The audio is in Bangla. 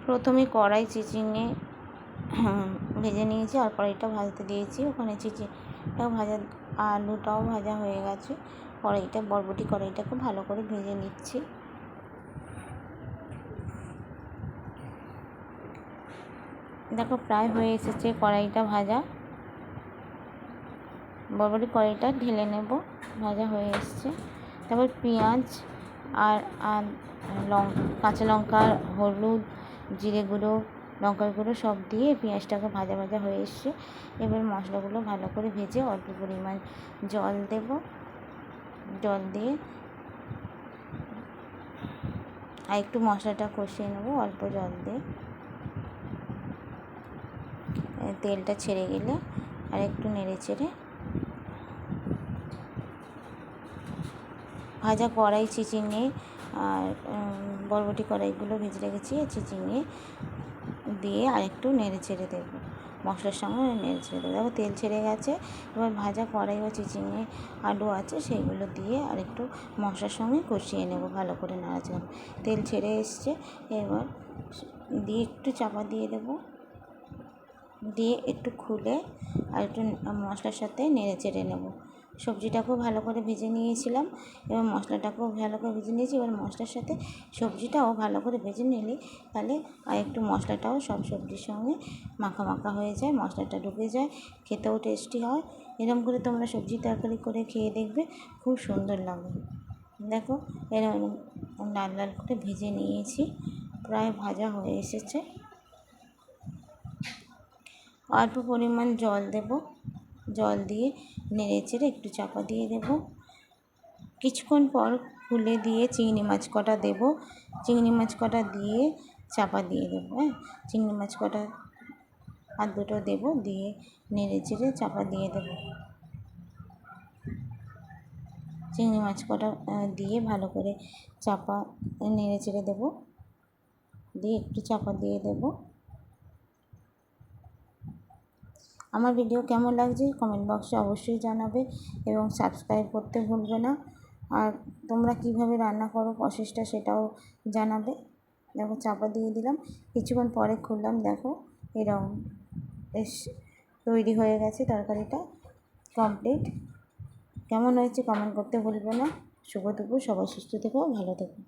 প্রথমে কড়াই চিচিঙে ভেজে নিয়েছি আর কড়াইটা ভাজতে দিয়েছি। ওখানে চিচিংটাও ভাজা, আলুটাও ভাজা হয়ে গেছে। বরবটি কড়াইটাকে ভালো করে ভেজে নিচ্ছি। দেখো প্রায় হয়ে এসেছে কড়াইটা ভাজা। বরবটি কড়াইটা ঢেলে নেব, ভাজা হয়ে এসছে। তারপর পেঁয়াজ আর কাঁচা লঙ্কা, হলুদ, জিরে গুঁড়ো, লঙ্কার গুঁড়ো সব দিয়ে পেঁয়াজটাকে ভাজা ভাজা হয়ে এসছে। এবার মশলাগুলো ভালো করে ভেজে অল্প পরিমাণ জল দেব। জল দিয়ে আর একটু মশলাটা কষিয়ে নেব অল্প জল দিয়ে। তেলটা ছেড়ে গেলে আর একটু নেড়ে চেড়ে ভাজা কড়াই চিচিঙে আর বরবটি কড়াইগুলো ভেজে রেখেছি, চিচিঙে দিয়ে আর একটু নেড়ে চেড়ে দেবো, মশলার সঙ্গে নেড়ে চেড়ে দেবো। দেখো তেল ছেড়ে গেছে। এবার ভাজা কড়াই ও চিচিঙে আলু আছে সেইগুলো দিয়ে আর একটু মশলার সঙ্গে কষিয়ে নেব ভালো করে নাড়াচাড়া। তেল ছেড়ে এসছে। এবার দিয়ে একটু চাপা দিয়ে দেবো, দিয়ে একটু খুলে আর একটু মশলার সাথে নেড়ে চেড়ে নেব। সবজিটাকেও ভালো করে ভেজে নিয়েছিলাম, এবার মশলাটাকেও ভালো করে ভেজে নিয়েছি। এবার মশলার সাথে সবজিটাও ভালো করে ভেজে নিলে তাহলে আর একটু মশলাটাও সব সবজির সঙ্গে মাখা মাখা হয়ে যায়, মশলাটা ঢুকে যায়, খেতেও টেস্টি হয়। এরকম করে তোমরা সবজি তরকারি করে খেয়ে দেখবে, খুব সুন্দর লাগবে। দেখো এরকম লাল লাল করে ভেজে নিয়েছি, প্রায় ভাজা হয়ে এসেছে। অল্প পরিমাণ জল দেব, জল দিয়ে নেড়ে চেড়ে একটু চাপা দিয়ে দেব। কিছুক্ষণ পর খুলে দিয়ে চিংড়ি মাছ কটা দেব, চিংড়ি মাছ কটা দিয়ে চাপা দিয়ে দেবো। চিংড়ি মাছ কটা আর দুটো দেবো, দিয়ে নেড়ে চেড়ে চাপা দিয়ে দেব। চিংড়ি মাছ কটা দিয়ে ভালো করে চাপা নেড়ে চেড়ে দেবো, দিয়ে একটু চাপা দিয়ে দেবো। আমার ভিডিও কেমন লাগছে কমেন্ট বক্সে অবশ্যই জানাবে এবং সাবস্ক্রাইব করতে ভুলবে না। আর তোমরা কিভাবে রান্না করো প্রসেসটা সেটাও জানাবে। দেখো চাপা দিয়ে দিলাম, কিছুক্ষণ পরে খুললাম, দেখো এরকম তৈরি হয়ে গেছে তরকারিটা কমপ্লিট। কেমন হয়েছে কমেন্ট করতে ভুলবে না। শুভ দুপুর, সবাই সুস্থ থেকো, ভালো থেকো।